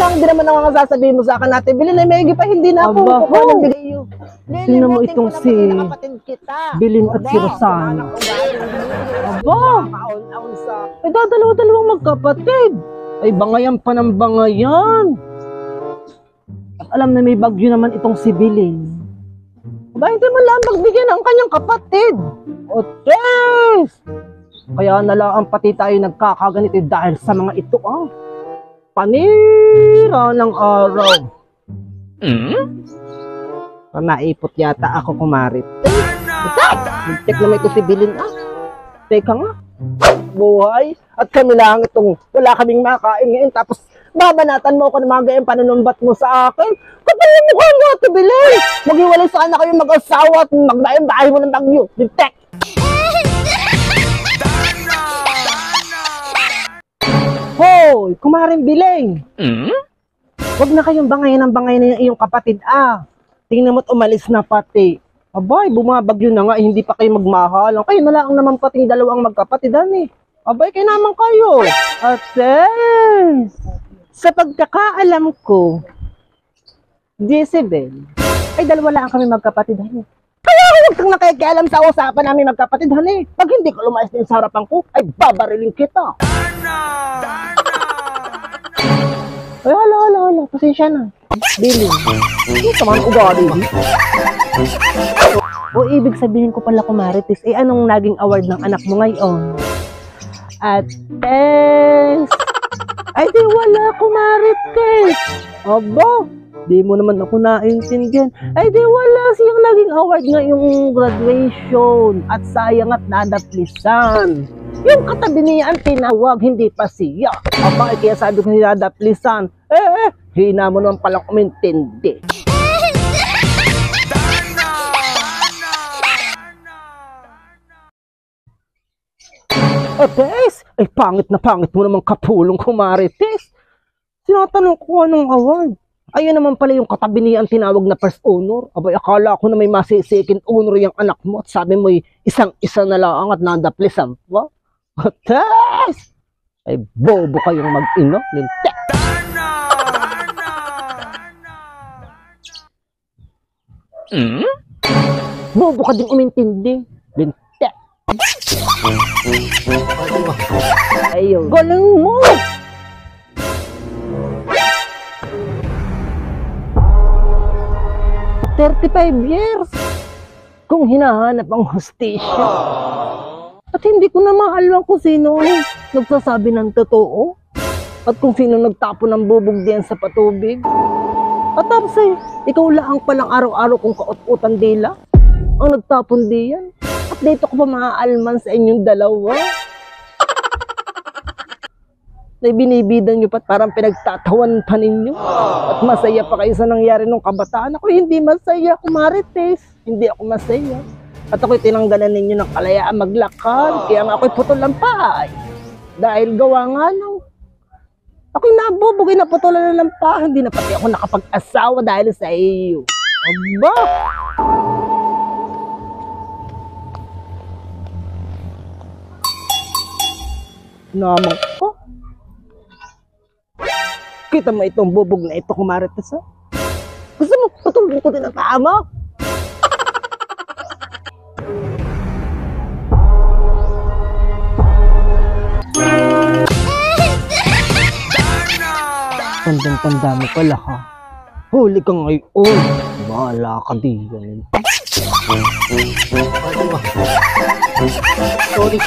lang, di naman ang sasabihin mo sa akin natin. Bilin ay may pa, hindi na ako. Kukuha ng bigay yun. Sino mo itong si Bilin at si Rosan? Aba! Ay, dalawa-dalawang magkapatid. Ay, bangayan pa ng bangayan. At alam na may bagyo naman itong si Bilin. Aba, hindi man lang magbigyan ng kanyang kapatid. O, Tess! Kaya nalaan pati tayo nagkakaganito dahil sa mga ito, panira ng araw. Naipot yata ako, kumarit. Tek naman ito si Bilin, Teka nga. Buhay. At kami lang itong wala kaming makain ngayon. Tapos babanatan mo ako ng mga gayang panunumbat mo sa akin. Kapag yung mukha mo ito, Bilin. Maghiwalay sana kayo mag-asawa at magbahay mo ng bagyo. Tek. Hoy, kumaring Bilin. Huwag na kayong bangayan ng bangayan na yung iyong kapatid, Tingnan mo't umalis na pati. Abay, bumabagyo na nga, hindi pa kayo magmahal. Kayo na lang naman pati dalawang magkapatidan, Abay, kayo naman kayo. Ate, sa pagkakaalam ko, Jezebel, ay dalawa lang kami magkapatidan, Kaya huwag kang nakikialam sa usapan namin magkapatidan, Pag hindi ko lumayas din sa harapan ko, ay babariling kita. Ay, hala, pasensya na. Bilin. Hindi naman ugali. O ibig sabihin ko pala, kumarites, anong naging award ng anak mo ngayon? At Tess! Ay di wala, kumarites! Aba, di mo naman ako naintindihan. Ay di wala siyang naging award ngayong graduation. At sayang at nadaplisan. Yung katabi niya ang tinawag, hindi pa siya. Aba, kaya sabi ko nadaplisan. Hina mo naman palang umintindi. Tess, ay pangit na pangit mo naman kapulong, kumarites. Sinatanong ko anong award. Ayun naman pala yung katabi niya ang tinawag na first honor. Abay, akala ko na may second honor yung anak mo at sabi mo isang-isa na lang at nadaplisan pa. Tess! Ay bobo kayong mag-ino, Linte. Bobo ka din umintindi, Linte. Ayun. Galing mo! $35 kung hinahanap ang hostisya. At hindi ko na maalwan kung sino nagsasabi ng totoo. At kung sino nagtapon ng bubog diyan sa patubig. At tapos ikaw lang palang araw-araw kong kaot-utan dila ang nagtapon diyan. At dito ko pa maaalman sa inyong dalawa. Na binibidan nyo pa't parang pinagtatawan pa ninyo. At masaya pa kayo sa nangyari nung kabataan. Ako hindi masaya, kumarites. Hindi ako masaya. At ako'y tinanggalan ninyo ng kalayaan maglakad. Kaya nga ako'y putol ng pahay. Dahil gawa nga nang ako'y nabubugay na putulan na ng pahay. Hindi na pati ako nakapag-asawa dahil sa iyo. Aba! Naman ko. Kita mo itong bubog na ito, kumarites, Gusto mo patulong ko din ang tama? Tandang-tanda mo pala, Huli ka ngayon. Bahala ka din. Sorry.